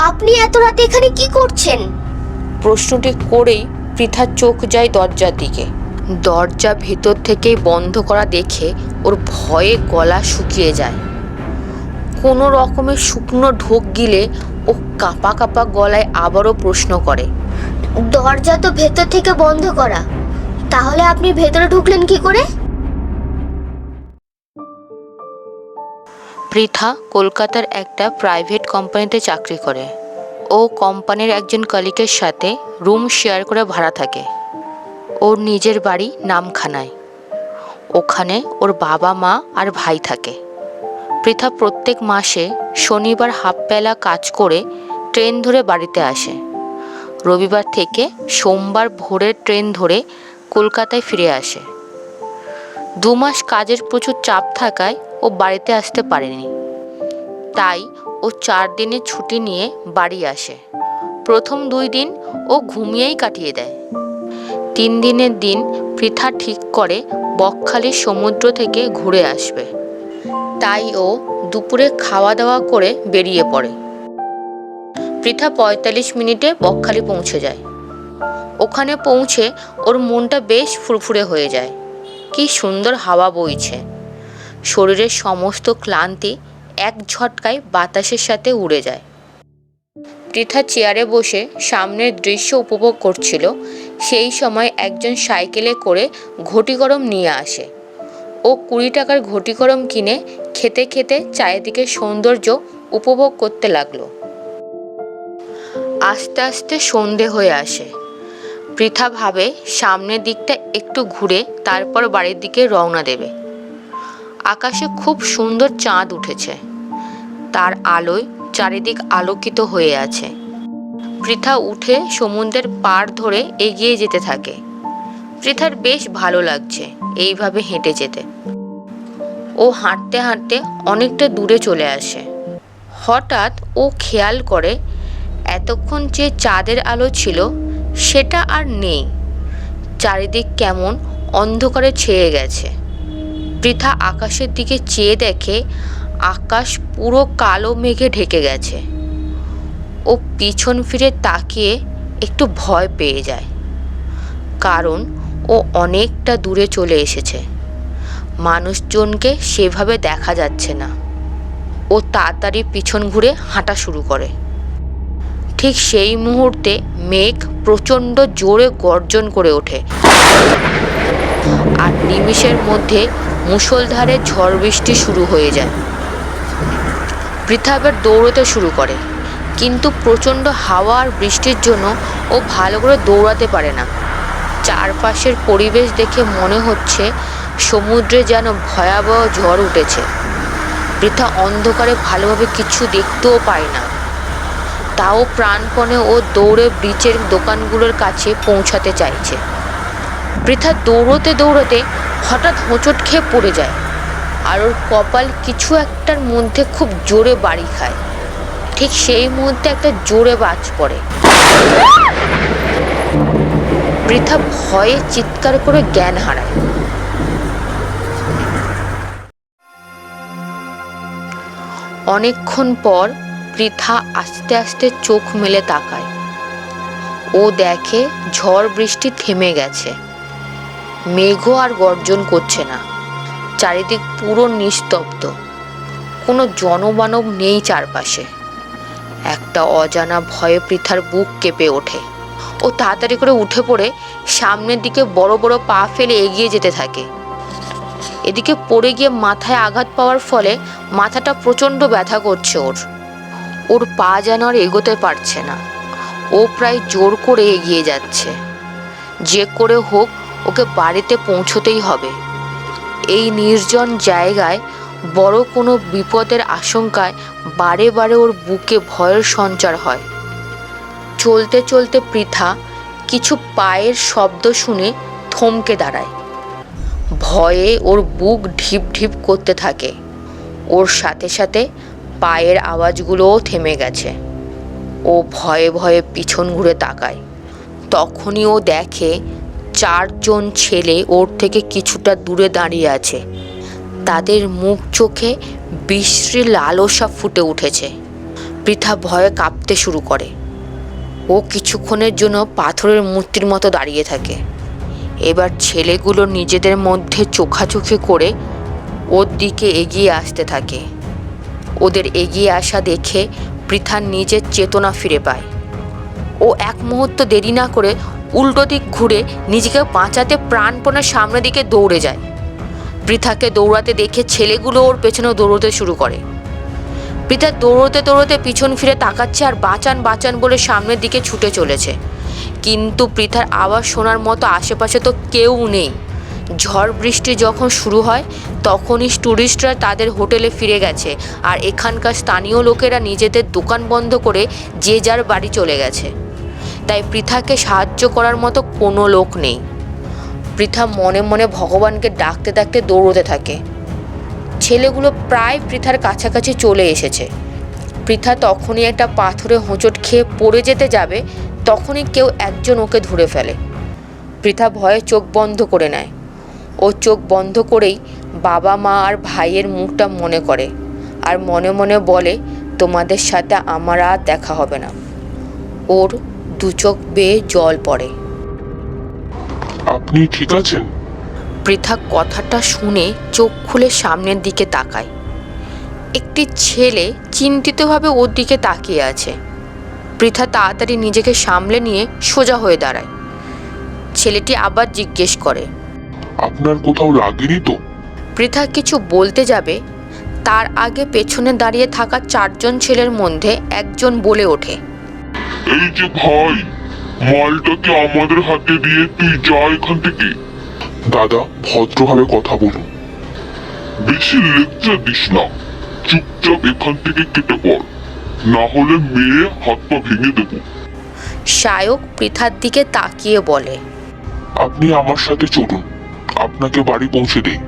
আপনি এত রাতে এখানে কি করছেন? প্রশ্নটি করেই পৃথার চোখ যায় দরজার দিকে। দরজা ভেতর থেকেই বন্ধ করা দেখে ওর ভয়ে গলা শুকিয়ে যায়। কোনো রকমের শুকনো ঢোক গিলে ও কাঁপা কাঁপা গলায় আবারও প্রশ্ন করে, দরজা তো ভেতর থেকে বন্ধ করা, তাহলে আপনি ভেতরে ঢুকলেন কি করে? পৃথা কলকাতার একটা প্রাইভেট কোম্পানিতে চাকরি করে। ও কোম্পানির একজন কলিগের সাথে রুম শেয়ার করে ভাড়া থাকে। ওর নিজের বাড়ি নামখানায়। ওখানে ওর বাবা মা আর ভাই থাকে। পৃথা প্রত্যেক মাসে শনিবার হাফবেলা কাজ করে ট্রেন ধরে বাড়িতে আসে। রবিবার থেকে সোমবার ভোরের ট্রেন ধরে কলকাতায় ফিরে আসে। 2 মাস কাজের প্রচুর চাপ থাকায় ও বাড়িতে আসতে পারেনি। তাই ও 4 দিনের ছুটি নিয়ে বাড়ি আসে। প্রথম 2 দিন ও ঘুমিয়েই কাটিয়ে দেয়। 3 দিনের দিন পৃথা ঠিক করে বকখালির সমুদ্র থেকে ঘুরে আসবে। তাই ও দুপুরে খাওয়া দাওয়া করে বেরিয়ে পড়ে। পৃথা 45 মিনিটে বকখালি পৌঁছে যায়। ওখানে পৌঁছে ওর মনটা বেশ ফুরফুরে হয়ে যায়। কি সুন্দর হাওয়া বইছে। শরীরের সমস্ত ক্লান্তি এক ঝটকায় বাতাসের সাথে উড়ে যায়। পৃথা চেয়ারে বসে সামনের দৃশ্য উপভোগ করছিল। সেই সময় একজন সাইকেলে করে ঘটি গরম নিয়ে আসে। ও 20 টাকার ঘটি গরম কিনে খেতে খেতে চারিদিকের সৌন্দর্য উপভোগ করতে লাগলো। আস্তে আস্তে সন্ধে হয়ে আসে। পৃথা ভাবে সামনের দিকটা একটু ঘুরে তারপর বাড়ির দিকে রওনা দেবে। আকাশে খুব সুন্দর চাঁদ উঠেছে। তার আলোয় চারিদিক আলোকিত হয়ে আছে। পৃথা উঠে সমুদ্রের পাড় ধরে এগিয়ে যেতে থাকে। পৃথার বেশ ভালো লাগছে এইভাবে হেঁটে যেতে। ও হাঁটতে হাঁটতে অনেকটা দূরে চলে আসে। হঠাৎ ও খেয়াল করে এতক্ষণ যে চাঁদের আলো ছিল সেটা আর নেই। চারিদিক কেমন অন্ধকারে ছেয়ে গেছে। পৃথা আকাশের দিকে চেয়ে দেখে আকাশ পুরো কালো মেঘে ঢেকে গেছে। ও পিছন ফিরে তাকিয়ে একটু ভয় পেয়ে যায়, কারণ ও অনেকটা দূরে চলে এসেছে। মানুষজনকে সেভাবে দেখা যাচ্ছে না। ও তাড়াতাড়ি পিছন ঘুরে হাঁটা শুরু করে। ঠিক সেই মুহূর্তে মেঘ প্রচণ্ড জোরে গর্জন করে ওঠে আর নিমেষের মধ্যে মুষলধারে ঝড় বৃষ্টি শুরু হয়ে যায়। পৃথা আবার দৌড়তে শুরু করে, কিন্তু প্রচণ্ড হাওয়া আর বৃষ্টির জন্য ও ভালো করে দৌড়াতে পারে না। চারপাশের পরিবেশ দেখে মনে হচ্ছে সমুদ্রে যেন ভয়াবহ ঝড় উঠেছে। পৃথা অন্ধকারে ভালোভাবে কিছু দেখতেও পায় না। তাও প্রাণপণে ও দৌড়ে বিচের দোকানগুলোর কাছে পৌঁছাতে চাইছে। পৃথা দৌড়তে দৌড়তে হঠাৎ হোঁচট খেয়ে পড়ে যায় আর ওর কপাল কিছু একটার মধ্যে খুব জোরে বাড়ি খায়। ঠিক সেই মুহূর্তে একটা জোরে বাজ পড়ে। পৃথা ভয়ে চিৎকার করে জ্ঞান হারায়। অনেকক্ষণ পর পৃথা আস্তে আস্তে চোখ মেলে তাকায়। ও দেখে ঝড় বৃষ্টি থেমে গেছে। মেঘও আর গর্জন করছে না। চারিদিক পুরো নিস্তব্ধ। কোনো জনমানব নেই চারপাশে। একটা অজানা ভয়ে পৃথার বুক কেঁপে ওঠে। ও তাড়াতাড়ি করে উঠে পড়ে সামনের দিকে বড় বড় পা ফেলে এগিয়ে যেতে থাকে। এদিকে পড়ে গিয়ে মাথায় আঘাত পাওয়ার ফলে মাথাটা প্রচণ্ড ব্যথা করছে ওর পা যেন আর এগোতে পারছে না। ও প্রায় জোর করে এগিয়ে যাচ্ছে। যে করে হোক ওকে বাড়িতে পৌঁছতেই হবে। এই নির্জন জায়গায় বড় কোনো বিপদের আশঙ্কায় বারে বারে ওর বুকে ভয়ের সঞ্চার হয়। চলতে চলতে পৃথা কিছু পায়ের শব্দ শুনে থমকে দাঁড়ায়। ভয়ে ওর বুক ঢিপ ঢিপ করতে থাকে। ওর সাথে সাথে পায়ের আওয়াজগুলোও থেমে গেছে। ও ভয়ে ভয়ে পিছন ঘুরে তাকায়। তখনই ও দেখে 4 জন ছেলে ওর থেকে কিছুটা দূরে দাঁড়িয়ে আছে। তাদের মুখ চোখে বিশ্রী লালসা ফুটে উঠেছে। পৃথা ভয়ে কাঁপতে শুরু করে। ও কিছুক্ষণের জন্য পাথরের মূর্তির মতো দাঁড়িয়ে থাকে। এবার ছেলেগুলো নিজেদের মধ্যে চোখাচোখি করে ওর দিকে এগিয়ে আসতে থাকে। ওদের এগিয়ে আসা দেখে পৃথা নিজের চেতনা ফিরে পায়। ও এক মুহূর্ত দেরি না করে উল্টো দিক ঘুরে নিজেকে বাঁচাতে প্রাণপণে সামনের দিকে দৌড়ে যায়। পৃথাকে দৌড়াতে দেখে ছেলেগুলো ওর পেছনে দৌড়তে শুরু করে। পৃথা দৌড়তে দৌড়তে পিছন ফিরে তাকাচ্ছে আর বাঁচান বাঁচান বলে সামনের দিকে ছুটে চলেছে। কিন্তু পৃথার আওয়াজ শোনার মতো আশেপাশে তো কেউ নেই। ঝড় বৃষ্টি যখন শুরু হয় তখনই টুরিস্টরা তাদের হোটেলে ফিরে গেছে আর এখানকার স্থানীয় লোকেরা নিজেদের দোকান বন্ধ করে যে যার বাড়ি চলে গেছে। তাই পৃথাকে সাহায্য করার মতো কোনো লোক নেই। পৃথা মনে মনে ভগবানকে ডাকতে ডাকতে দৌড়তে থাকে। ছেলেগুলো প্রায় পৃথার কাছাকাছি চলে এসেছে। পৃথা তখনই একটা পাথরে হোঁচট খেয়ে পড়ে যেতে যাবে, তখনই কেউ একজন ওকে ধরে ফেলে। পৃথা ভয়ে চোখ বন্ধ করে নেয়। ও চোখ বন্ধ করেই বাবা মা আর ভাইয়ের মুখটা মনে করে আর মনে মনে বলে, তোমাদের সাথে আমার আর দেখা হবে না। ওর দু চোখ বেয়ে জল পড়ে। আপনি ঠিক আছেন? পৃথা কথাটা শুনে চোখ খুলে সামনের দিকে তাকায়। একটি ছেলে চিন্তিতভাবে ওর দিকে তাকিয়ে আছে। পৃথা তাড়াতাড়ি নিজেকে সামলে নিয়ে সোজা হয়ে দাঁড়ায়। ছেলেটি আবার জিজ্ঞেস করে, আপনার কোথাও লাগেনি তো? পৃথা কিছু বলতে যাবে তার আগে পেছনে দাঁড়িয়ে থাকা চারজন ছেলের মধ্যে একজন বলে ওঠে, এই যে ভাই, মালটাকে আমাদের হাতে দিয়ে তুই যা এখান থেকে। দাদা, ভদ্রভাবে কথা বলুন, বেশি লেকচার দিস না। চুপচাপ এখান থেকে কেটে পড়, না হলে মেরে হাত পা ভেঙে দেবো। সায়ক পৃথার দিকে তাকিয়ে বলে, আপনি আমার সাথে চলুন, আপনাকে বাড়ি পৌঁছে দেই।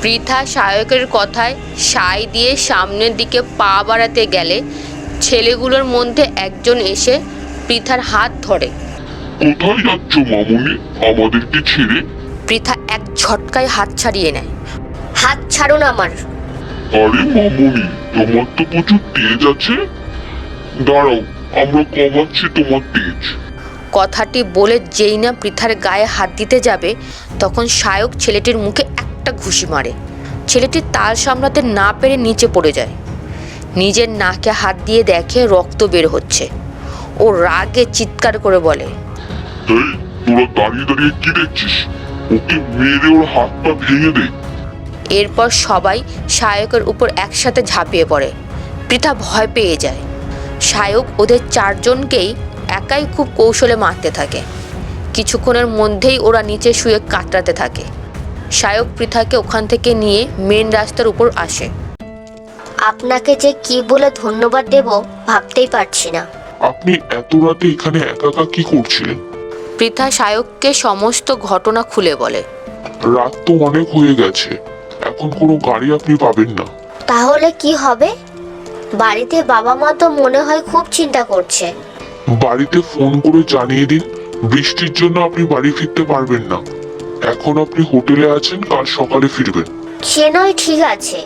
পৃথা সায়কের কথায় সায় দিয়ে সামনের দিকে পা বাড়াতে গেলে ছেলেগুলোর মধ্যে একজন এসে পৃথার হাত ধরে। কোথায় যাচ্ছ মামুনি, আমাদেরকে ছেড়ে? পৃথা এক ঝটকায় হাত ছাড়িয়ে নেয়। হাত ছাড়ুন আমার। আরে মামুনি, তোমার তো প্রচুর তেজ আছে। দাঁড়াও, আমরা কমাচ্ছি তোমার তেজ। কথাটি বলে যেই না পৃথার গায়ে হাত দিতে যাবে তখন সায়ক ছেলেটির মুখে একটা ঘুষি মারে। ছেলেটি তাল সামলাতে না পেরে নিচে পড়ে যায়। নিজের নাকে হাত দিয়ে দেখে রক্ত বের হচ্ছে। ও রাগে চিৎকার করে বলে, এই, তোরা দাঁড়িয়ে দাঁড়িয়ে কি দেখছিস? ওকে মেরে ওর হাত পা ভেঙে দে। এরপর সবাই সায়কের উপর একসাথে ঝাঁপিয়ে পড়ে। পৃথা ভয় পেয়ে যায়। সায়ক ওদের চারজনকেই একাই খুব কৌশলে মারতে থাকে। কিছুক্ষণের মধ্যেই ওরা নিচে শুয়ে কাতরাতে থাকে। সায়ক পৃথাকে ওখান থেকে নিয়ে মেন রাস্তার উপর আসে। আপনাকে যে কি বলে ধন্যবাদ দেব ভাবতেই পারছি না। আপনি এত রাতে এখানে একা একা কি করছিলেন? পৃথা সায়ককে সমস্ত ঘটনা খুলে বলে। রাত তো অনেক হয়ে গেছে, এখন কোনো গাড়ি আপনি পাবেন না। তাহলে কি হবে? বাড়িতে বাবা মা তো মনে হয় খুব চিন্তা করছে। বাড়িতে ফোন করে জানিয়ে দিন বৃষ্টির জন্য আপনি বাড়ি ফিরতে পারবেন না। এখন আপনি হোটেলে আছেন, কাল সকালে ফিরবেন। সে নয় ঠিক আছে,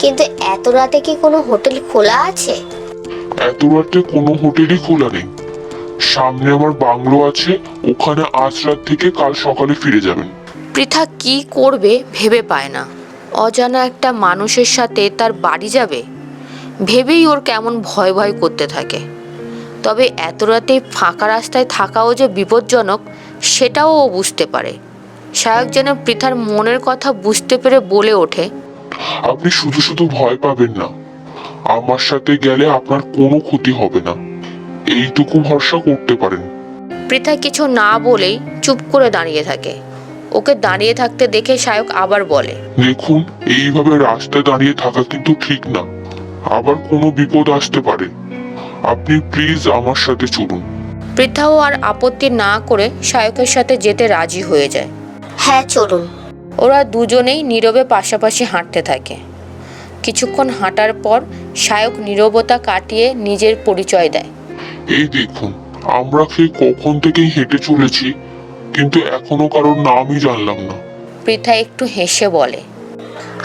কিন্তু এত রাতে কি কোনো হোটেল খোলা আছে? এত রাতে কোনো হোটেলই খোলা নেই। সামনে আমার বাংলো আছে, ওখানে আজ রাত থেকে কাল সকালে ফিরে যাবেন। পৃথা কি করবে ভেবে পায় না। অজানা একটা মানুষের সাথে তার বাড়ি যাবে ভেবেই ওর কেমন ভয় ভয় করতে থাকে। তবে এত রাতে ফাঁকা রাস্তায় থাকাও যে বিপজ্জনক সেটাও ও বুঝতে পারে। সায়ক যেন পৃথার মনের কথা বুঝতে পেরে বলে ওঠে, আপনি শুধু শুধু ভয় পাবেন না, আমার সাথে গেলে আপনার কোনো ক্ষতি হবে না, এইটুকু ভরসা করতে পারেন। পৃথা কিছু না বলেই চুপ করে দাঁড়িয়ে থাকে। ওকে দাঁড়িয়ে থাকতে দেখে সায়ক আবার বলে, দেখুন, এইভাবে রাস্তায় দাঁড়িয়ে থাকা কিন্তু ঠিক না, আবার কোনো বিপদ আসতে পারে। আপনি প্লিজ আমার সাথে চলুন। পৃথাও আর আপত্তি না করে সায়কের সাথে যেতে রাজি হয়ে যায়। হ্যাঁ চলুন। ওরা দুজনেই নীরবে পাশাপাশি হাঁটতে থাকে। কিছুক্ষণ হাঁটার পর সায়ক নীরবতা কাটিয়ে নিজের পরিচয় দেয়। এই দেখুন, আমরা সেই কখন থেকেই হেঁটে চলেছি, কিন্তু এখনো কারোর নামই জানলাম না। পৃথা একটু হেসে বলে,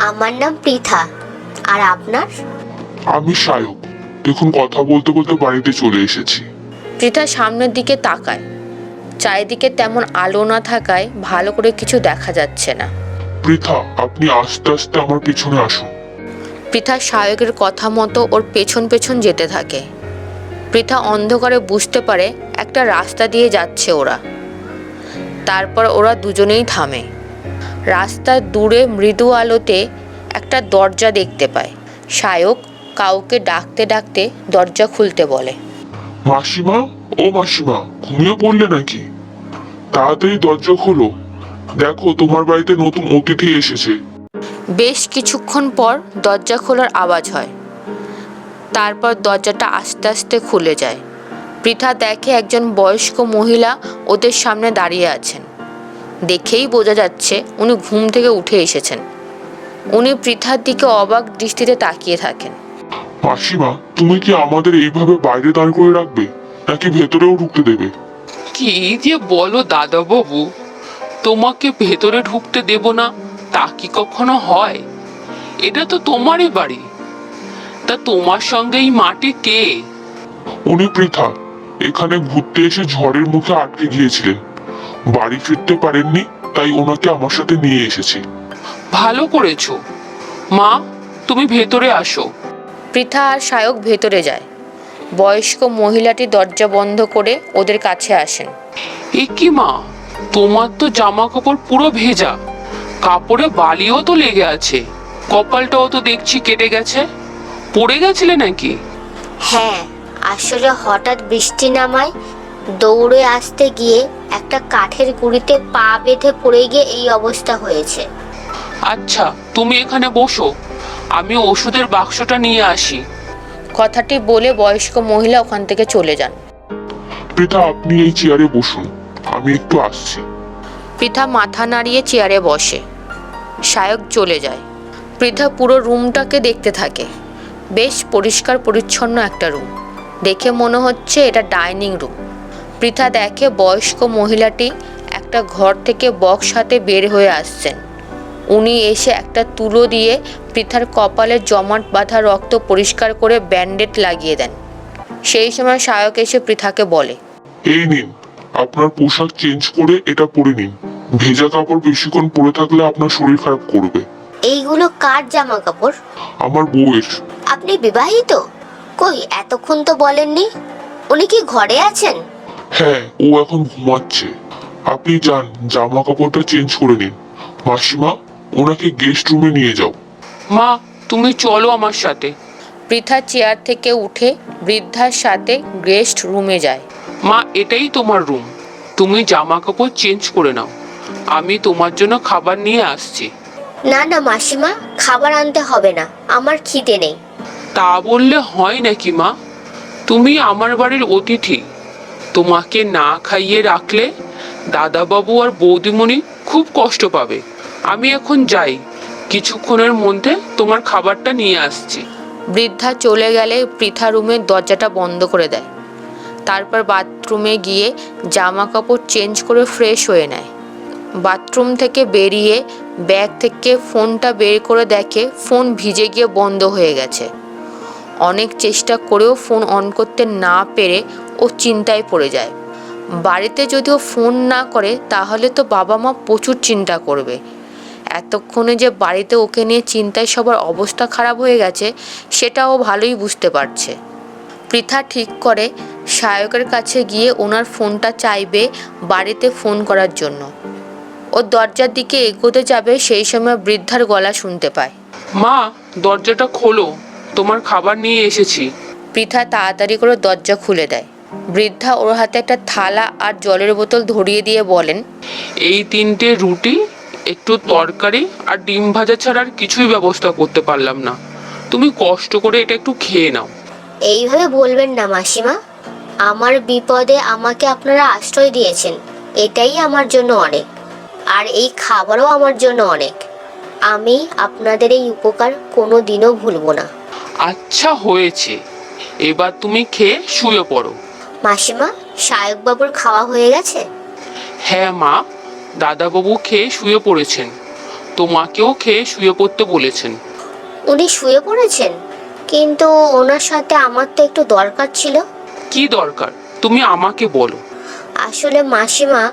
আমার নাম পৃথা। আর আপনার? আমি সায়ক। দেখুন কথা বলতে বলতে বাড়িতে চলে এসেছি। পৃথা সামনের দিকে তাকায়। চারিদিকে তেমন আলো না থাকায় ভালো করে কিছু দেখা যাচ্ছে না। পৃথা, আপনি আস্তে আস্তে আমার পিছনে আসুন। পৃথা সায়কের কথা মতো ওর পেছন পেছন যেতে থাকে। পৃথা অন্ধকারে বুঝতে পারে একটা রাস্তা দিয়ে যাচ্ছে ওরা। তারপর ওরা দুজনেই থামে। রাস্তার দূরে মৃদু আলোতে একটা দরজা দেখতে পায়। সায়ক কাউকে ডাকতে ডাকতে দরজা খুলতে বলে। মাসিমা, ও মাসিমা, ঘুমিয়ে পড়লে নাকি? তাড়াতাড়ি দরজা খোলো, দেখো তোমার বাড়িতে নতুন অতিথি এসেছে। বেশ কিছুক্ষণ পর দরজা খোলার আওয়াজ হয়। তারপর দরজাটা আস্তে আস্তে খুলে যায়। পৃথা দেখে একজন বয়স্ক মহিলা ওদের সামনে দাঁড়িয়ে আছেন। দেখেই বোঝা যাচ্ছে উনি ঘুম থেকে উঠে এসেছেন। উনি পৃথার দিকে অবাক দৃষ্টিতে তাকিয়ে থাকেন। মাসিমা, তুমি কি আমাদের এইভাবে বাইরে দাঁড় করে রাখবে, নাকি ভেতরেও ঢুকতে দেবে? কি যে বলো দাদা বাবু, তোমাকে ভেতরে ঢুকতে দেব না তা কি কখনো হয়? এটা তো তোমারই বাড়ি। তা তোমার সঙ্গে এই মাটি কে? উনি পৃথা, এখানে ঘুরতে এসে ঝড়ের মুখে আটকে গিয়েছিলেন, বাড়ি ফিরতে পারেননি, তাই ওনাকে আমার সাথে নিয়ে এসেছি। ভালো করেছো মা, তুমি ভেতরে আসো। পৃথা আর সায়ক ভেতরে যায়। বয়স্ক মহিলাটি দরজা বন্ধ করে ওদের কাছে আসেন। এ কি মা, তোমার তো জামা কাপড় পুরো ভেজা, কাপড়ে বালিও তো লেগে আছে, কপালটাও তো দেখছি কেটে গেছে। পড়ে গেছিলে নাকি? হ্যাঁ, আসলে হঠাৎ বৃষ্টি নামায় দৌড়ে আসতে গিয়ে একটা কাঠের গুঁড়িতে পা বেঁধে পড়ে গিয়ে এই অবস্থা হয়েছে। আচ্ছা, তুমি এখানে বসো, আমি ওষুধের বাক্সটা নিয়ে আসি। কথাটি বলে বয়স্ক মহিলা ওখান থেকে চলে যান। পৃথা, আপনি এই চেয়ারে বসুন, আমি একটু আসছি। পৃথা মাথা নাড়িয়ে চেয়ারে বসে। সায়ক চলে যায়। পৃথা পুরো রুমটাকে দেখতে থাকে। বেশ পরিষ্কার পরিচ্ছন্ন একটা রুম। দেখে মনে হচ্ছে এটা ডাইনিং রুম। পৃথা দেখে বয়স্ক মহিলাটি একটা ঘর থেকে বক্স হাতে বের হয়ে আসছেন। উনি এসে একটা তুলো দিয়ে পৃথার কপালে জমাট বাঁধা রক্ত পরিষ্কার করে ব্যান্ডেড লাগিয়ে দেন। সেই সময় সায়ক এসে পৃথাকে বলে, এই নিন, আপনার পোশাক চেঞ্জ করে এটা পরে নিন। ভেজা কাপড় বেশিক্ষণ পরে থাকলে আপনার শরীর খারাপ করবে। এইগুলো কার জামা কাপড়? আমার বউয়ের। আপনি বিবাহিত? কই, এতক্ষণ তো বলেননি। উনি কি ঘরে আছেন? হ্যাঁ, ও এখন ঘুমাচ্ছে। আপনি যান, জামা কাপড়টা চেঞ্জ করে নিন। মাসিমা, ওনাকে গেস্ট রুমে নিয়ে যাও। মা, তুমি চলো আমার সাথে। পৃথা চেয়ার থেকে উঠে বৃদ্ধার সাথে গেস্ট রুমে যায়। মা, এটাই তোমার রুম, তুমি জামা কাপড় চেঞ্জ করে নাও, আমি তোমার জন্য খাবার নিয়ে আসছি। না না মাসিমা, খাবার আনতে হবে না, আমার খিদে নেই। তা বললে হয় নাকি মা? তুমি আমার বাড়ির অতিথি, তোমাকে না খাইয়ে রাখলে দাদাবাবু আর বৌদিমণি খুব কষ্ট পাবে। আমি এখন যাই, কিছুক্ষণের মধ্যে তোমার খাবারটা নিয়ে আসছি। বৃদ্ধা চলে গেলে পৃথা রুমের দরজাটা বন্ধ করে দেয়। তারপর বাথরুমে গিয়ে জামা কাপড় চেঞ্জ করে ফ্রেশ হয়ে নেয়। বাথরুম থেকে বেরিয়ে ব্যাগ থেকে ফোনটা বের করে দেখে ফোন ভিজে গিয়ে বন্ধ হয়ে গেছে। অনেক চেষ্টা করেও ফোন অন করতে না পেরে ও চিন্তায় পড়ে যায়। বাড়িতে যদিও ফোন না করে তাহলে তো বাবা মা প্রচুর চিন্তা করবে। এতক্ষণে যে বাড়িতে ওকে নিয়ে চিন্তায় সবার অবস্থা খারাপ হয়ে গেছে সেটা ও ভালোই বুঝতে পারছে। পৃথা ঠিক করে সায়কের কাছে গিয়ে ওনার ফোনটা চাইবে বাড়িতে ফোন করার জন্য। ও দরজার দিকে এগোতে যাবে, সেই সময় বৃদ্ধার গলা শুনতে পায়। মা, দরজাটা খোলো, তোমার খাবার নিয়ে এসেছি। পৃথা তাড়াতাড়ি করে দরজা খুলে দেয়। বৃদ্ধা ওর হাতে একটা থালা আর জলের বোতল ধরিয়ে দিয়ে বলেন, এই 3টে রুটি, একটু তরকারি আর ডিম ভাজা ছাড়া আর কিছুই ব্যবস্থা করতে পারলাম না, তুমি কষ্ট করে এটা একটু খেয়ে নাও। এইভাবে বলবেন না মাসিমা, আমার বিপদে আমাকে আপনারা আশ্রয় দিয়েছেন, এটাই আমার জন্য অনেক। আর এই খাবারও আমার জন্য অনেক। আমি আপনাদের এই উপকার কোনো দিনও ভুলবো না। আচ্ছা হয়েছে, এবার তুমি খেয়ে শুয়ে পড়ো। মাসিমা, সায়ক বাবুর খাওয়া হয়ে গেছে? হ্যাঁ মা, দাদাবাবু খেয়ে শুয়ে পড়েছেন, তোমাকেও খেয়ে শুয়ে পড়তে বলেছেন। উনি শুয়ে পড়েছেন? কিন্তু ওনার সাথে আমার তো একটু দরকার ছিল। কি দরকার তুমি আমাকে বলো। আসলে মাসিমা,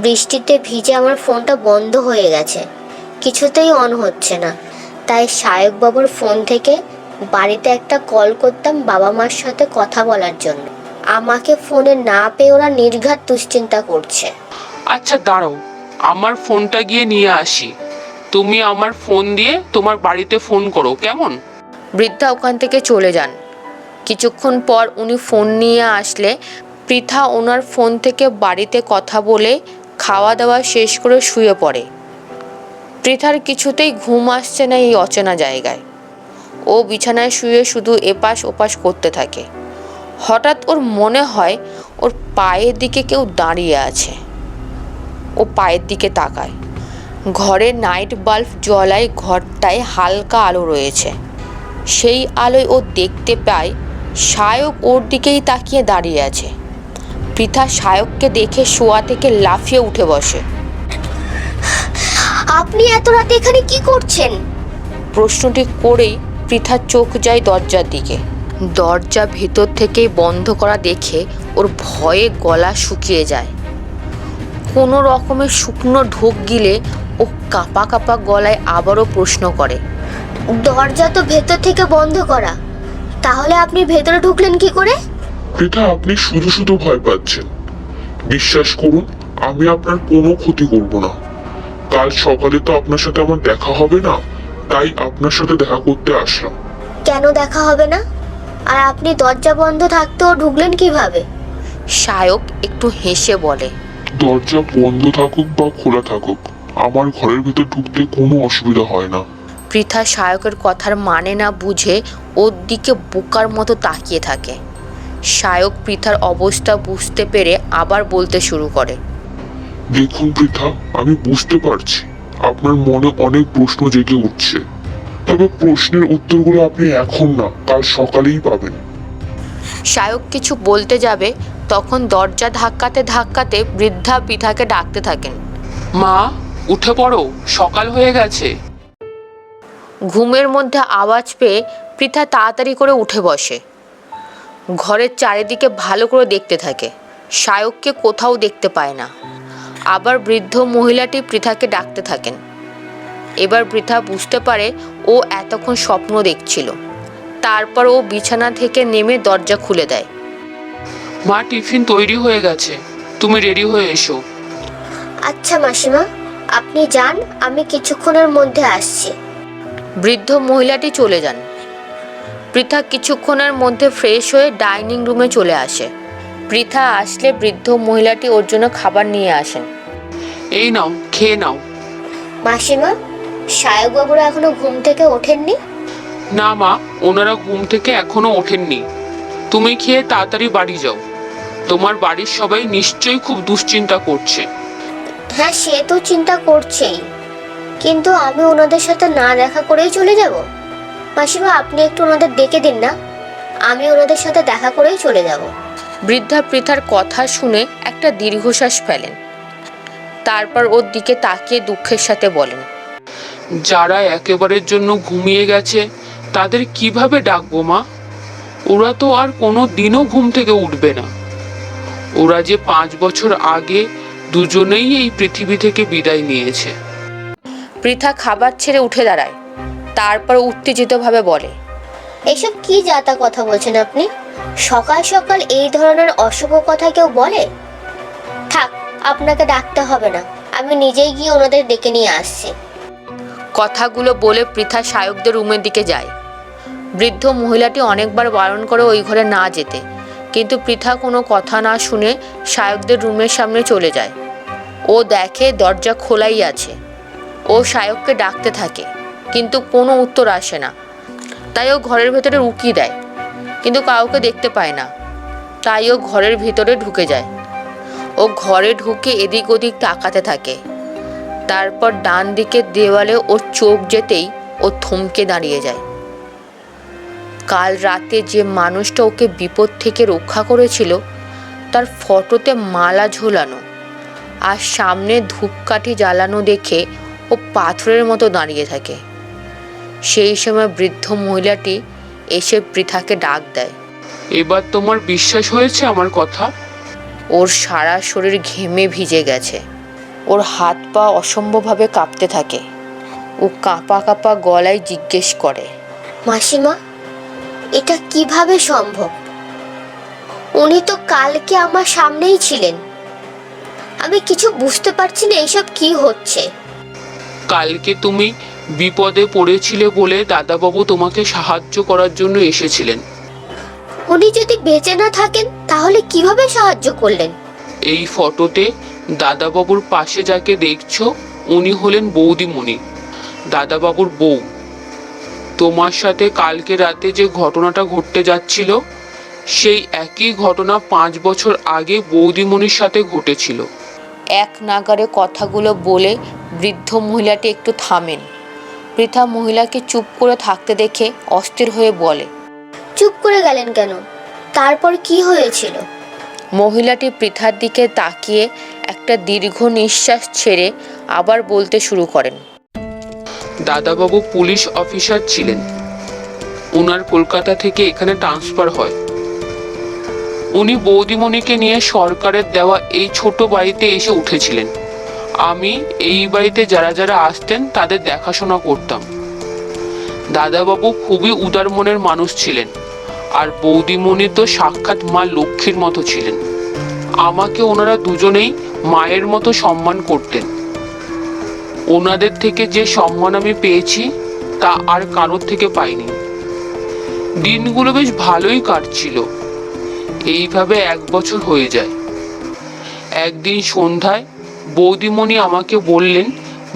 বৃষ্টিতে ভিজে আমার ফোনটা বন্ধ হয়ে গেছে, কিছুতেই অন হচ্ছে না। তাই সায়ক বাবুর ফোন থেকে বাড়িতে একটা কল করতাম বাবা মার সাথে কথা বলার জন্য। আমাকে ফোনে না পেয়ে ওরা নির্ঘাত দুশ্চিন্তা করছে। আচ্ছা দাঁড়াও, আমার ফোনটা গিয়ে নিয়ে আসি। তুমি আমার ফোন দিয়ে তোমার বাড়িতে ফোন করো, কেমন? বৃদ্ধা ওখান থেকে চলে যান। কিছুক্ষণ পর উনি ফোন নিয়ে আসলে পৃথা ওনার ফোন থেকে বাড়িতে কথা বলে খাওয়া দাওয়া শেষ করে শুয়ে পড়ে। পৃথার কিছুতেই ঘুম আসছে না এই অচেনা জায়গায়। ও বিছানায় শুয়ে শুধু এপাশ ওপাশ করতে থাকে। হঠাৎ ওর মনে হয় ওর পায়ের দিকে কেউ দাঁড়িয়ে আছে। ও পায়ের দিকে তাকায়। ঘরে নাইট বাল্ব জ্বলায়, ঘরটায় হালকা আলো রয়েছে। সেই আলোয় ও দেখতে পায় সায়ক ওর দিকেই তাকিয়ে দাঁড়িয়ে আছে। পৃথা সায়ককে দেখে শোয়া থেকে লাফিয়ে উঠে বসে। আপনি এত রাতে এখানে কি করছেন? প্রশ্নটি করেই পৃথার চোখ যায় দরজার দিকে। দরজা ভেতর থেকেই বন্ধ করা দেখে ওর ভয়ে গলা শুকিয়ে যায়। কোনো রকমের শুকনো ঢোক গিলে ও কাঁপা কাঁপা গলায় আবারও প্রশ্ন করে, দরজা তো ভেতর থেকে বন্ধ করা, তাহলে আপনি ভেতরে ঢুকলেন কি করে? পৃথা, আপনি শুধু শুধু ভয় পাচ্ছেন। বিশ্বাস করুন, আমি আপনার কোনো ক্ষতি করব না। কাল সকালে তো আপনার সাথে আমার দেখা হবে না, তাই আপনার সাথে দেখা করতে আসলাম। কেন দেখা হবে না? আর আপনি দরজা বন্ধ থাকতেও ঢুকলেন কিভাবে? সায়ক একটু হেসে বলে, দরজা বন্ধ থাকুক বা খোলা থাকুক, আমার ঘরের ভিতর ঢুকতে কোনো অসুবিধা হয় না। পৃথা সায়কের কথার মানে না বুঝে ওর দিকে বোকার মতো তাকিয়ে থাকে। সায়ক পৃথার অবস্থা বুঝতে পেরে আবার বলতে শুরু করে, দেখুন পৃথা, আমি বুঝতে পারছি আপনার মনে অনেক প্রশ্ন জেগে উঠছে, তবে প্রশ্নের উত্তরগুলো আপনি এখন না, কাল সকালেই পাবেন। সায়ক কিছু বলতে যাবে তখন দরজা ধাক্কাতে ধাক্কাতে বৃদ্ধা পৃথাকে ডাকতে থাকেন, মা, উঠে পড়ো, সকাল হয়ে গেছে। ঘুমের মধ্যে আওয়াজ পেয়ে পৃথা তাড়াতাড়ি করে উঠে বসে। ঘরের চারিদিকে ভালো করে দেখতে থাকে, সায়ককে কোথাও দেখতে পায় না। আবার বৃদ্ধ মহিলাটি পৃথাকে ডাকতে থাকেন। এবার পৃথা বুঝতে পারে ও এতক্ষণ স্বপ্ন দেখছিল। তারপর ও বিছানা থেকে নেমে দরজা খুলে দেয়। মা, টিফিন তৈরি হয়ে গেছে, তুমি রেডি হয়ে এসো। আচ্ছা মাসিমা, আপনি যান, আমি কিছুক্ষণের মধ্যে আসছি। বৃদ্ধ মহিলাটি চলে যান। পৃথা কিছুক্ষণের মধ্যে ফ্রেশ হয়ে ডাইনিং রুমে চলে আসে। পৃথা আসলে বৃদ্ধ মহিলাটি ওর জন্য খাবার নিয়ে আসেন। এই নাও, খেয়ে নাও। মাসিমা, সায়ক বাবুরা এখনো ঘুম থেকে ওঠেননি? না মা, ওনারা ঘুম থেকে এখনো ওঠেননি। তুমি খেয়ে তাড়াতাড়ি বাড়ি যাও। তোমার বাড়ির সবাই নিশ্চয়ই খুব দুশ্চিন্তা করছে। হ্যাঁ, সে তো চিন্তা করছেই, কিন্তু আমি ওনাদের সাথে না দেখা করেই চলে যাব? মাসিমা, আপনি একটু ওনাদের ডেকে দিন না, আমি ওনাদের সাথে দেখা করেই চলে যাব। বৃদ্ধা পৃথার কথা শুনে একটা দীর্ঘশ্বাস ফেলেন। তারপর ওর দিকে তাকিয়ে দুঃখের সাথে বলেন, যারা একেবারের জন্য ঘুমিয়ে গেছে তাদের কিভাবে ডাকবো মা? ওরা তো আর কোনো দিনও ঘুম থেকে উঠবে না। ওরা যে 5 বছর আগে দুজনেই এই পৃথিবী থেকে বিদায় নিয়েছে। পৃথা খাবার ছেড়ে উঠে দাঁড়ায়। তারপর উত্তেজিতভাবে বলে, এসব কি যাতা কথা বলছেন আপনি? সকাল সকাল এই ধরনের অশুভ কথা কেউ বলে? থাক, আপনাকে ডাকতে হবে না, আমি নিজেই গিয়ে ওনাদের ডেকে নিয়ে আসছি। কথাগুলো বলে পৃথা সায়কদের রুমের দিকে যায়। বৃদ্ধ মহিলাটি অনেকবার বারণ করে ওই ঘরে না যেতে, কিন্তু পৃথা কোনো কথা না শুনে সায়কদের রুমের সামনে চলে যায়। ও দেখে দরজা খোলাই আছে। ও সায়ককে ডাকতে থাকে, কিন্তু কোনো উত্তর আসে না। তাই ও ঘরের ভেতরে উকি দেয়, কিন্তু কাউকে দেখতে পায় না। তাই ও ঘরের ভিতরে ঢুকে যায়। ও ঘরে ঢুকে এদিক ওদিক তাকাতে থাকে। তারপর ডান দিকের দেওয়ালে ওর চোখ যেতেই ও থমকে দাঁড়িয়ে যায়। কাল রাতে যে মানুষটা ওকে বিপদ থেকে রক্ষা করেছিল তার ফটোতে মালা ঝোলানো আর সামনে ধূপকাঠি জ্বালানো দেখে ও পাথরের মতো দাঁড়িয়ে থাকে। সেই সময় বৃদ্ধ মহিলাটি এসে পৃথাকে ডাক দেয়। এবার তোমার বিশ্বাস হয়েছে আমার কথা? ওর সারা শরীর ঘেমে ভিজে গেছে, ওর হাত পা অসম্ভবভাবে কাঁপতে থাকে। ও কাঁপা কাঁপা গলায় জিজ্ঞেস করে, মাসিমা, এটা কিভাবে সম্ভব? উনি তো কালকে আমার সামনেই ছিলেন। আমি কিছু বুঝতে পারছি না এইসব কি হচ্ছে। কালকে তুমি বিপদে পড়েছিলে বলে দাদাবাবু তোমাকে সাহায্য করার জন্য এসেছিলেন। উনি যদি বেঁচে না থাকেন তাহলে কিভাবে সাহায্য করলেন? এই ফটোতে দাদাবাবুর পাশে যাকে দেখছো উনি হলেন বৌদিমণি, দাদাবাবুর বউ। তোমার সাথে কালকে রাতে যে ঘটনাটা ঘটতে যাচ্ছিল সেই একই ঘটনা 5 বছর আগে বৌদিমণির সাথে ঘটেছিল। এক নাগারে কথাগুলো বলে বৃদ্ধ মহিলাটি একটু থামেন। পৃথা মহিলাকে চুপ করে থাকতে দেখে অস্থির হয়ে বলে, চুপ করে গেলেন কেন? তারপর কি হয়েছিল? মহিলাটি পৃথার দিকে তাকিয়ে একটা দীর্ঘ নিঃশ্বাস ছেড়ে আবার বলতে শুরু করেন। দাদাবাবু পুলিশ অফিসার ছিলেন। ওনার কলকাতা থেকে এখানে ট্রান্সফার হয়। উনি বৌদিমণিকে নিয়ে সরকারের দেওয়া এই ছোট বাড়িতে এসে উঠেছিলেন। আমি এই বাড়িতে যারা যারা আসতেন তাদের দেখাশোনা করতাম। দাদাবাবু খুবই উদার মনের মানুষ ছিলেন, আর বৌদিমণি তো সাক্ষাৎ মা লক্ষ্মীর মতো ছিলেন। আমাকে ওনারা দুজনেই মায়ের মতো সম্মান করতেন। ওনাদের থেকে যে সম্মান আমি পেয়েছি তা আর কারোর থেকে পাইনি। দিনগুলো বেশ ভালোই কাটছিল। এইভাবে 1 বছর হয়ে যায়। একদিন সন্ধ্যায় বৌদিমণি আমাকে বললেন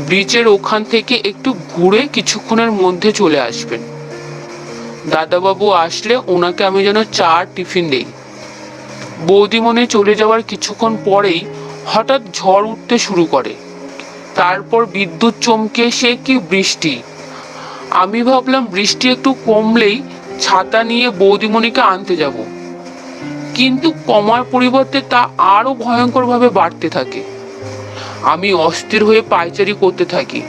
ব্রিজের ওখান থেকে একটু ঘুরে কিছুক্ষণের মধ্যে চলে আসবেন। দাদাবাবু আসলে ওনাকে আমি যেন চা টিফিন দেই। বৌদিমণি চলে যাওয়ার কিছুক্ষণ পরেই হঠাৎ ঝড় উঠতে শুরু করে। তারপর বিদ্যুৎ চমকে সে কি বৃষ্টি। আমি ভাবলাম বৃষ্টি একটু কমলেই ছাতা নিয়ে বৌদিমণিকে আনতে যাব, কিন্তু কমার পরিবর্তে তা আরো ভয়ঙ্করভাবে বাড়তে থাকে। আমি অস্থির হয়ে পায়চারি করতে থাকি।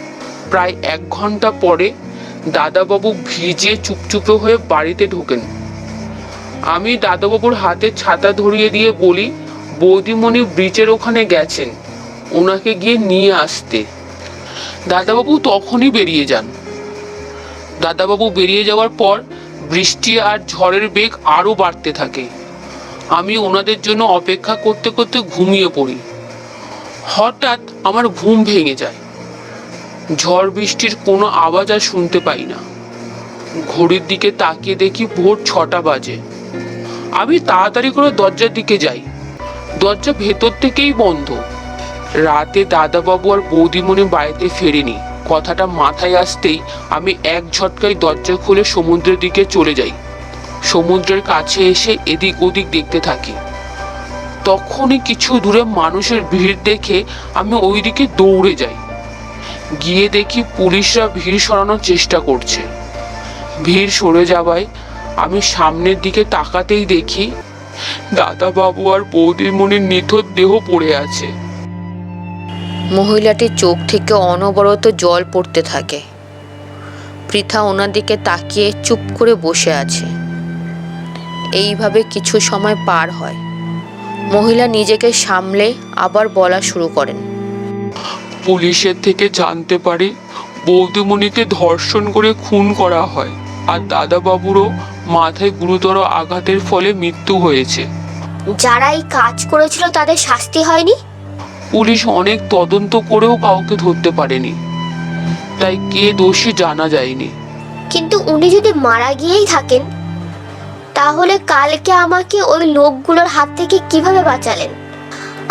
প্রায় 1 ঘন্টা পরে দাদাবাবু ভিজে চুপচুপে হয়ে বাড়িতে ঢোকেন। আমি দাদাবাবুর হাতে ছাতা ধরিয়ে দিয়ে বলি বৌদিমণি ব্রিজের ওখানে গেছেন, ওনাকে গিয়ে নিয়ে আসতে। দাদাবাবু তখনই বেরিয়ে যান। দাদাবাবু বেরিয়ে যাওয়ার পর বৃষ্টি আর ঝড়ের বেগ আরো বাড়তে থাকে। আমি ওনাদের জন্য অপেক্ষা করতে করতে ঘুমিয়ে পড়ি। হঠাৎ আমার ঘুম ভেঙে যায়। ঝড় বৃষ্টির কোনো আওয়াজ আর শুনতে পাই না। ঘড়ির দিকে তাকিয়ে দেখি ভোর 6টা বাজে। আমি তাড়াতাড়ি করে দরজার দিকে যাই। দরজা ভেতর থেকেই বন্ধ। রাতে দাদাবাবু আর বৌদিমণি বাড়িতে ফেরেনি কথাটা মাথায় আসতেই আমি এক ঝটকায় দরজা খুলে সমুদ্রের দিকে চলে যাই। সমুদ্রের কাছে এসে এদিক ওদিক দেখতে থাকি। তখনই কিছু দূরে মানুষের ভিড় দেখে আমি ওইদিকে দৌড়ে যাই। গিয়ে দেখি পুলিশরা ভিড় সরানোর চেষ্টা করছে। ভিড় সরে যাওয়ায় আমি সামনের দিকে তাকাতেই দেখি দাদাবাবু আর বৌদিমণির নিথর দেহ পড়ে আছে। মহিলাটির চোখ থেকে অনবরত জল পড়তে থাকে। পৃথা ওনার দিকে তাকিয়ে চুপ করে বসে আছে। এইভাবে কিছু সময় পার হয়। মহিলা নিজেকে সামলে আবার বলা শুরু করেন। পুলিশের থেকে জানতে পারি বৌদিমণিকে ধর্ষণ করে খুন করা হয়, আর দাদাবাবুরও মাথায় গুরুতর আঘাতের ফলে মৃত্যু হয়েছে। যারা এই কাজ করেছিল তাদের শাস্তি হয়নি? পুলিশ অনেক তদন্ত করেও কাউকে ধরতে পারেনি, তাই কে দোষী জানা যায়নি। কিন্তু উনি যদি মারা গিয়েই থাকেন তাহলে কালকে আমাকে ওই লোকগুলোর হাত থেকে কিভাবে বাঁচালেন?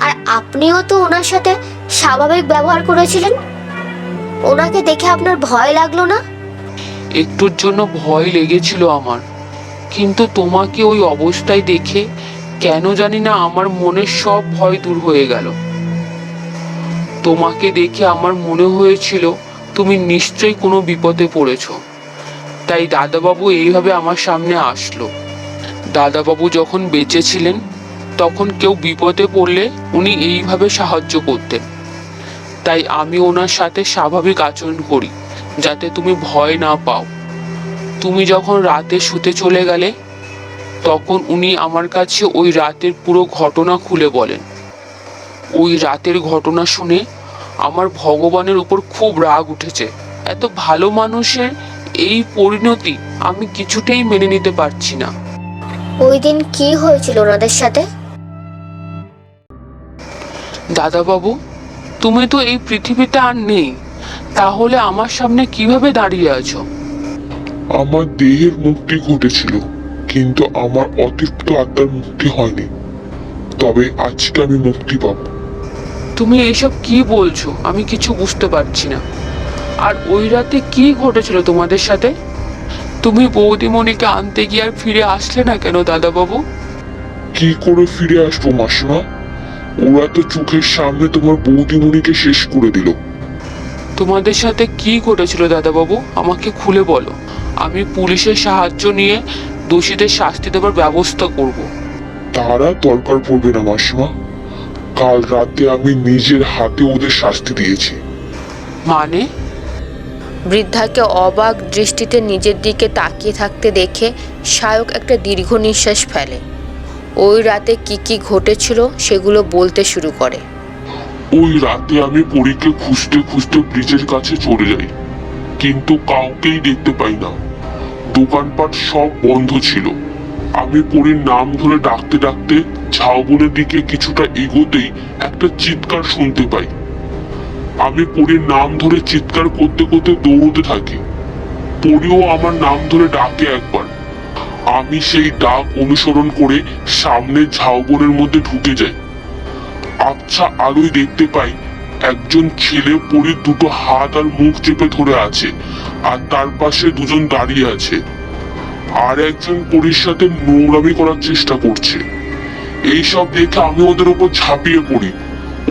আর আপনিও তো ওনার সাথে স্বাভাবিক ব্যবহার করেছিলেন। ওনাকে দেখে আপনার ভয় লাগলো না? একটুর জন্য ভয় লেগেছিল আমার, কিন্তু তোমাকে ওই অবস্থায় দেখে কেন জানি না আমার মনের সব ভয় দূর হয়ে গেল। তোমাকে দেখে আমার মনে হয়েছিল তুমি নিশ্চয়ই কোনো বিপদে পড়েছো, তাই দাদাবাবু এইভাবে আমার সামনে আসলো। দাদাবাবু যখন বেঁচে ছিলেন তখন কেউ বিপদে পড়লে উনি এইভাবে সাহায্য করতেন, তাই আমি ওনার সাথে স্বাভাবিক আচরণ করি যাতে তুমি ভয় না পাও। তুমি যখন রাতে শুতে চলে গেলে তখন উনি আমার কাছে ওই রাতের পুরো ঘটনা খুলে বলেন। ওই রাতের ঘটনা শুনে আমার ভগবানের উপর খুব রাগ উঠেছে। এত ভালো মানুষের এই পরিণতি আমি কিছুতেই মেনে নিতে পারছি না। ওই দিন কি হয়েছিল ওনাদের সাথে? দাদাবাবু, তুমি তো এই পৃথিবীতে আর নেই, তাহলে আমার সামনে কিভাবে দাঁড়িয়ে আছো? আমার দেহের মুক্তি ঘটেছিল, কিন্তু আমার অতিরিক্ত আত্মার মুক্তি হয়নি। তবে আজকে আমি মুক্তি পাবো। তুমি এইসব কি বলছো? আমি কিছু বুঝতে পারছি না। আর ওই রাতে কি ঘটেছিল তোমাদের সাথে? তুমি বৌদিমণিকে আনতে গিয়ে আর ফিরে আসলে না কেন দাদাবাবু? কি করে ফিরে আসবো মাসিমা? ওরা তো চোখের সামনে তোমার বৌদিমণিকে শেষ করে দিল। তোমাদের সাথে কি ঘটেছিল দাদাবাবু? আমাকে খুলে বলো। আমি পুলিশের সাহায্য নিয়ে দোষীদের শাস্তি দেওয়ার ব্যবস্থা করব। তারা দরকার পড়বে না মাসিমা। কাল রাতে আমি নিজের হাতে ওদের শাস্তি দিয়েছি। মানে? বৃদ্ধাকে অবাক দৃষ্টিতে নিজের দিকে তাকিয়ে থাকতে দেখে সায়ক একটা দীর্ঘ নিঃশ্বাস ফেলে। ওই রাতে কি কি ঘটেছিল সেগুলো বলতে শুরু করে। ওই রাতে আমি পরীকে খুঁজতে খুঁজতে ব্রিজের কাছে চলে যাই, কিন্তু কাউকেই দেখতে পাই না। দোকানপাট সব বন্ধ ছিল। আমি পরীর নাম ধরে ডাকতে ডাকতে ঝাউবনের দিকে কিছুটা এগোতেই একটা চিৎকার শুনতে পাই। আমি পরীর নাম ধরে চিৎকার করতে করতে দৌড়তে থাকি। পরীও আমার নাম ধরে ডাকে একবার। আমি সেই ডাক অনুসরণ করে সামনে ঝাউবনের মধ্যে ঢুকে যাই। আবছা আলোয় দেখতে পাই একজন ছেলে পরীর দুটো হাত আর মুখ চেপে ধরে আছে, আর তার পাশে দুজন দাঁড়িয়ে আছে। আর একজন পরীর সাথে নোংরামি করার চেষ্টা করছে। এইসব দেখে আমি ওদের উপর ঝাঁপিয়ে পড়ি।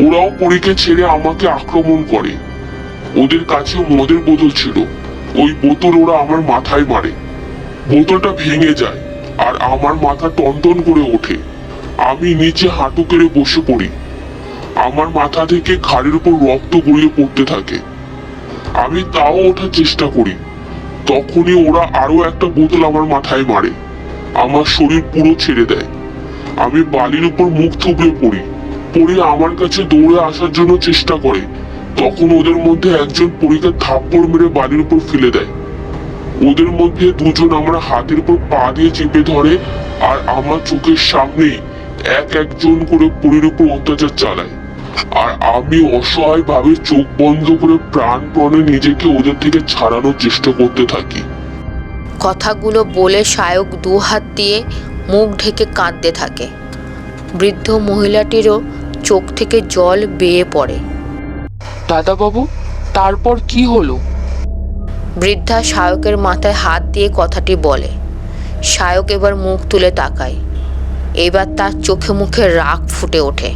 ওরাও পরীকে ছেড়ে আমাকে আক্রমণ করে। ওদের কাছে মদের বোতল ছিল। ওই বোতল ওরা আমার মাথায় মারে। বোতলটা ভেঙে যায় আর আমার মাথা টনটন করে ওঠে। আমি নিচে হাঁটু কেড়ে বসে পড়ি। আমার মাথা থেকে ঘাড়ের উপর রক্ত গড়িয়ে পড়তে থাকে। আমি তাও ওঠার চেষ্টা করি। তখনই ওরা আরো একটা বোতল আমার মাথায় মারে। আমার শরীর পুরো ছেড়ে দেয়। আমি বালির উপর মুখ থুবড়ে পড়ি। পড়ে আমার কাছে দৌড়ে আসার জন্য চেষ্টা করে। তখন ওদের মধ্যে একজন পরীকে থাপ্পড় মেরে বালির উপর ফেলে দেয়। ওদের মধ্যে দুজন আমার হাতের উপর পা দিয়ে চেপে ধরে, আর আমার চোখের সামনেই একজন করে পরীর উপর অত্যাচার চালায়। আর আমি অসহায় ভাবে চোখ বন্ধ করে প্রাণপণে নিজেকে ওদের থেকে ছাড়ানোর চেষ্টা করতে থাকি। কথাগুলো বলে সায়ক দু হাত দিয়ে মুখ ঢেকে কাঁদতে থাকে। বৃদ্ধ মহিলাটিরও চোখ থেকে জল বেয়ে পড়ে। দাদাবাবু, তারপর কি হলো? বৃদ্ধা সায়কের মাথায় হাত দিয়ে কথাটি বলে। সায়ক এবার মুখ তুলে তাকায়। এবার তার চোখে মুখে রাগ ফুটে ওঠে।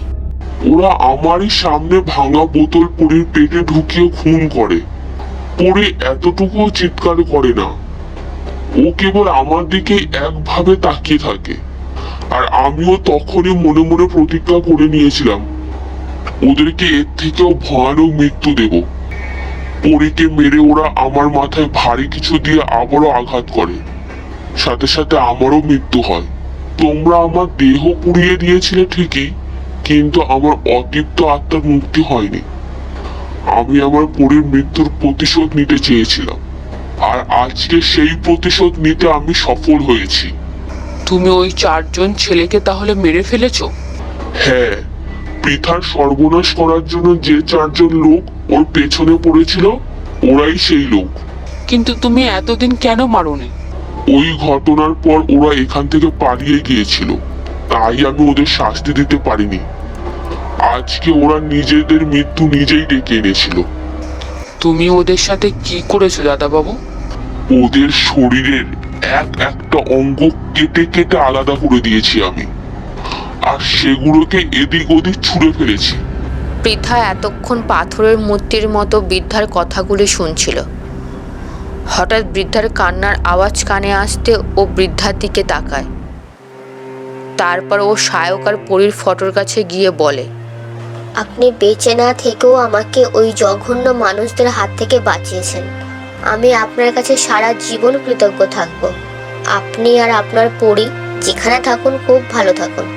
ওরা আমারই সামনে ভাঙা বোতল পরীর পেটে ঢুকিয়ে খুন করে। পরে এতটুকুও চিৎকার করে না। ও কেবল আমার দিকে একভাবে তাকিয়ে থাকে। আর আমিও তখনই মনে মনে প্রতিজ্ঞা করে নিয়েছিলাম, ওদেরকে এর থেকেও ভয়ানক মৃত্যু দেব। পরীকে মেরে ওরা আমার মাথায় ভারী কিছু দিয়ে আবারও আঘাত করে। সাথে সাথে আমারও মৃত্যু হয়। তোমরা আমার দেহ পুড়িয়ে দিয়েছিলে ঠিকই, কিন্তু আমার অতৃপ্ত আত্মার মুক্তি হয়নি। আমি আমার পরীর মৃত্যুর প্রতিশোধ নিতে চেয়েছিলাম, আর আজকে সেই প্রতিশোধ নিতে আমি সফল হয়েছি। তুমি ওই 4 জন ছেলেকে তাহলে মেরে ফেলেছো? হ্যাঁ, পৃথার সর্বনাশ করার জন্য যে 4 জন লোক ওর পেছনে পড়েছিল, ওরাই সেই লোক। কিন্তু তুমি এতদিন কেন মারোনি? ওই ঘটনার পর ওরা এখান থেকে পালিয়ে গিয়েছিল, তাই আমি ওদের শাস্তি দিতে পারিনি। আজকে ওরা নিজেদের মৃত্যু নিজেই ডেকে এনেছিল। তুমি ওদের সাথে কি করেছো দাদাবাবু? ওদের শরীরের একটা অঙ্গ কেটে কেটে আলাদা করে দিয়েছি আমি, আর সেগুলোকে এদিক ওদিক ছুঁড়ে ফেলেছি। পৃথা এতক্ষণ পাথরের মূর্তির মতো বৃদ্ধার কথাগুলি শুনছিল। হঠাৎ বৃদ্ধার কান্নার আওয়াজ কানে আসতে ও বৃদ্ধার দিকে তাকায়। তারপর ও সায়ক আর পরীর ফটোর কাছে গিয়ে বলে, আপনি বেঁচে না থেকেও আমাকে ওই জঘন্য মানুষদের হাত থেকে বাঁচিয়েছেন। আমি আপনার কাছে সারা জীবন কৃতজ্ঞ থাকব। আপনি আর আপনার পরি যেখানে থাকুন খুব ভালো থাকুন।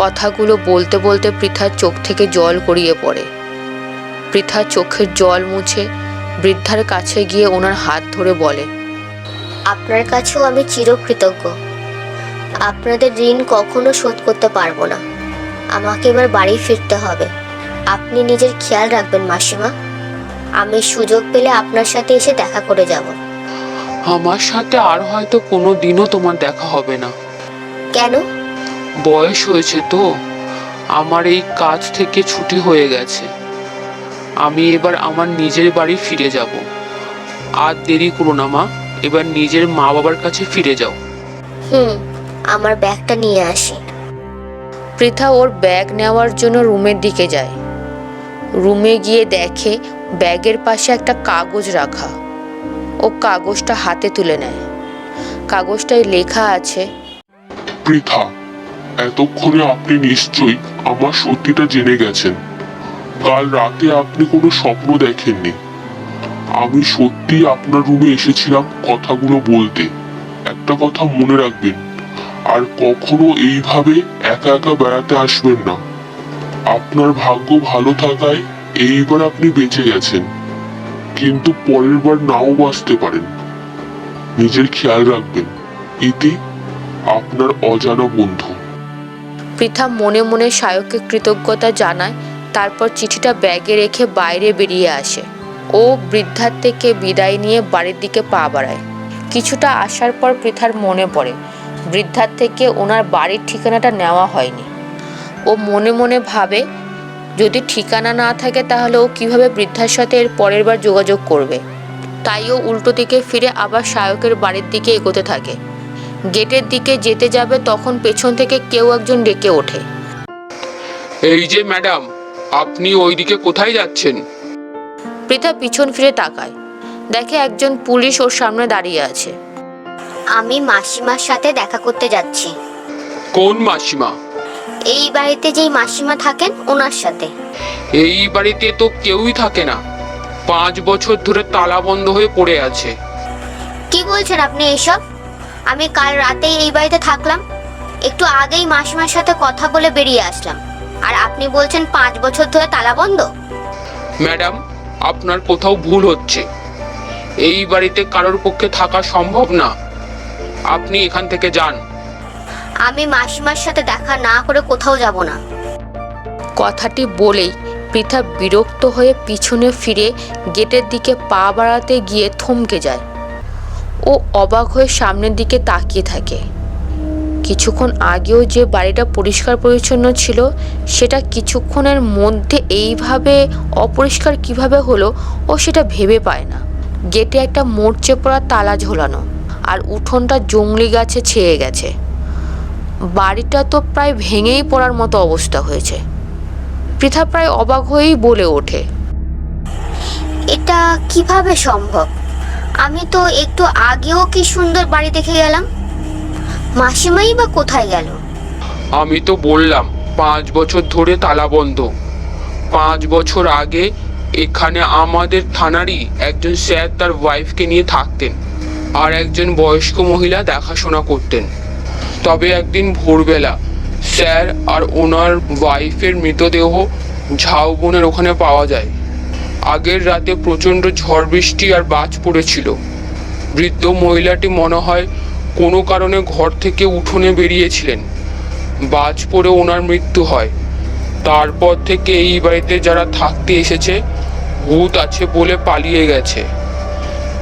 কথাগুলো বলতে বলতে পৃথার চোখ থেকে জল গড়িয়ে পড়ে। পৃথা চোখের জল মুছে বৃদ্ধার কাছে গিয়ে ওনার হাত ধরে বলে, আপনার কাছেও আমি চিরকৃতজ্ঞ। আপনাদের ঋণ কখনো শোধ করতে পারবো না। আমাকে এবার বাড়ি ফিরতে হবে। আপনি নিজের খেয়াল রাখবেন মাসিমা। আমি সুযোগ পেলে আপনার সাথে এসে দেখা করে যাব। আমার সাথে আর হয়তো কোনো দিনও তোমার দেখা হবে না। কেন? বয়স হয়েছে তো, আমার এই কাজ থেকে ছুটি হয়ে গেছে। আমি এবার আমার নিজের বাড়ি ফিরে যাব। আর দেরি করো না মা, এবার নিজের মা বাবার কাছে ফিরে যাও। আমার ব্যাগটা নিয়ে আসি। পৃথা ওর ব্যাগ নেওয়ার জন্য রুমের দিকে যায়। রুমে গিয়ে দেখে ব্যাগের পাশে একটা কাগজ রাখা। ও কাগজটা হাতে তুলে নেয়। কাগজটায় লেখা আছে, পৃথা, এতক্ষণে আপনি নিশ্চয়ই আমার সত্যিটা জেনে গেছেন। কাল রাতে আপনি কোনো স্বপ্ন দেখেননি। আমি সত্যি আপনার রুমে এসেছিলাম কথাগুলো বলতে। একটা কথা মনে রাখবেন, আর কখনো এইভাবে একা একা বেড়াতে আসবেন না। আপনার ভাগ্য ভালো থাকায় এইবার আপনি বেঁচে গেছেন, কিন্তু পরের বার নাও বাঁচতে পারেন। নিজের খেয়াল রাখবেন। ইতি, আপনার অজানা বন্ধু। পৃথা মনে মনে সায়ককে কৃতজ্ঞতা জানায়। তারপর চিঠিটা ব্যাগে রেখে বাইরে বেরিয়ে আসে। ও বৃদ্ধার থেকে বিদায় নিয়ে বাড়ির দিকে পা বাড়ায়। কিছুটা আসার পর পৃথার মনে পড়ে বৃদ্ধার থেকে ওনার বাড়ির ঠিকানাটা নেওয়া হয়নি। ও মনে মনে ভাবে, যদি ঠিকানা না থাকে তাহলে ও কিভাবে বৃদ্ধার সাথে এর পরের বার যোগাযোগ করবে। তাই ও উল্টো দিকে ফিরে আবার সায়কের বাড়ির দিকে এগোতে থাকে। গেটের দিকে যেতে যাবে তখন পেছন থেকে কেউ একজন ডেকে ওঠে, এই যে ম্যাডাম, আপনি ওইদিকে কোথায় যাচ্ছেন? পৃথা পিছন ফিরে তাকায়। দেখে একজন পুলিশ ওর সামনে দাঁড়িয়ে আছে। আমি মাসিমার সাথে দেখা করতে যাচ্ছি। কোন মাসিমা? এই বাড়িতে যেই মাসিমা থাকেন ওনার সাথে। এই বাড়িতে তো কেউই থাকে না। 5 বছর ধরে তালা বন্ধ হয়ে পড়ে আছে। কি বলছেন আপনি এইসব? আমি কাল রাতেই এই বাড়িতে থাকলাম। একটু আগেই মাসিমার সাথে কথা বলে বেরিয়ে আসলাম, আর আপনি বলছেন 5 বছর ধরে তালা বন্ধ? ম্যাডাম, আপনার কোথাও ভুল হচ্ছে। এই বাড়িতে কারোর পক্ষে থাকা সম্ভব না। আপনি এখান থেকে যান। আমি মাসিমার সাথে দেখা না করে কোথাও যাব না। কথাটি বলেই পৃথা বিরক্ত হয়ে পিছনে ফিরে গেটের দিকে পা বাড়াতে গিয়ে থমকে যায়। ও অবাক হয়ে সামনের দিকে তাকিয়ে থাকে। কিছুক্ষণ আগেও যে বাড়িটা পরিষ্কার পরিচ্ছন্ন ছিল সেটা কিছুক্ষণের মধ্যে এইভাবে অপরিষ্কার কিভাবে হলো ও সেটা ভেবে পায় না। গেটে একটা মরচে পড়া তালা ঝোলানো, আর উঠোনটা জংলি গাছে ছেয়ে গেছে। বাড়িটা তো প্রায় ভেঙেই পড়ার মতো অবস্থা হয়েছে। পৃথা প্রায় অবাক হয়েই বলে ওঠে, এটা কিভাবে সম্ভব? আমি তো একটু আগেও কি সুন্দর বাড়ি দেখে গেলাম। মাসিমাই বা কোথায় গেল? আমি তো বললাম 5 বছর ধরে তালা বন্ধ। 5 বছর আগে এখানে আমাদের থানারই একজন স্যার তার ওয়াইফকে নিয়ে থাকতেন, আর একজন বয়স্ক মহিলা দেখাশোনা করতেন। তবে একদিন ভোরবেলা স্যার আর ওনার ওয়াইফের মৃতদেহ ঝাউবনের ওখানে পাওয়া যায়। আগের রাতে প্রচণ্ড ঝড় বৃষ্টি আর বাজ পড়েছিল। বৃদ্ধ মহিলাটি মনে হয় কোনো কারণে ঘর থেকে উঠোনে বেরিয়েছিলেন। বাজ পড়ে ওনার মৃত্যু হয়। তারপর থেকে এই বাড়িতে যারা থাকতে এসেছে ভূত আছে বলে পালিয়ে গেছে।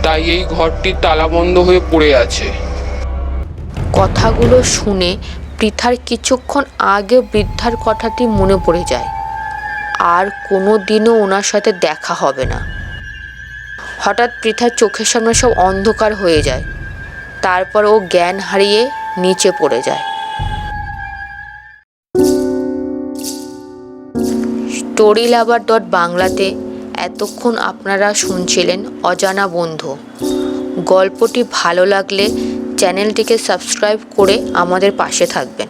তাই এই ঘরটি তালাবন্ধ হয়ে পড়ে আছে। কথাগুলো শুনে পৃথার কিছুক্ষণ আগে বৃদ্ধার কথাটি মনে পড়ে যায়। আর কোনো দিনও ওনার সাথে দেখা হবে না। হঠাৎ পৃথার চোখের সামনে সব অন্ধকার হয়ে যায়। তারপর ও জ্ঞান হারিয়ে নিচে পড়ে যায়। storylover.বাংলাতে এতক্ষণ আপনারা শুনছিলেন অজানা বন্ধু। গল্পটি ভালো লাগলে চ্যানেলটিকে সাবস্ক্রাইব করে আমাদের পাশে থাকবেন।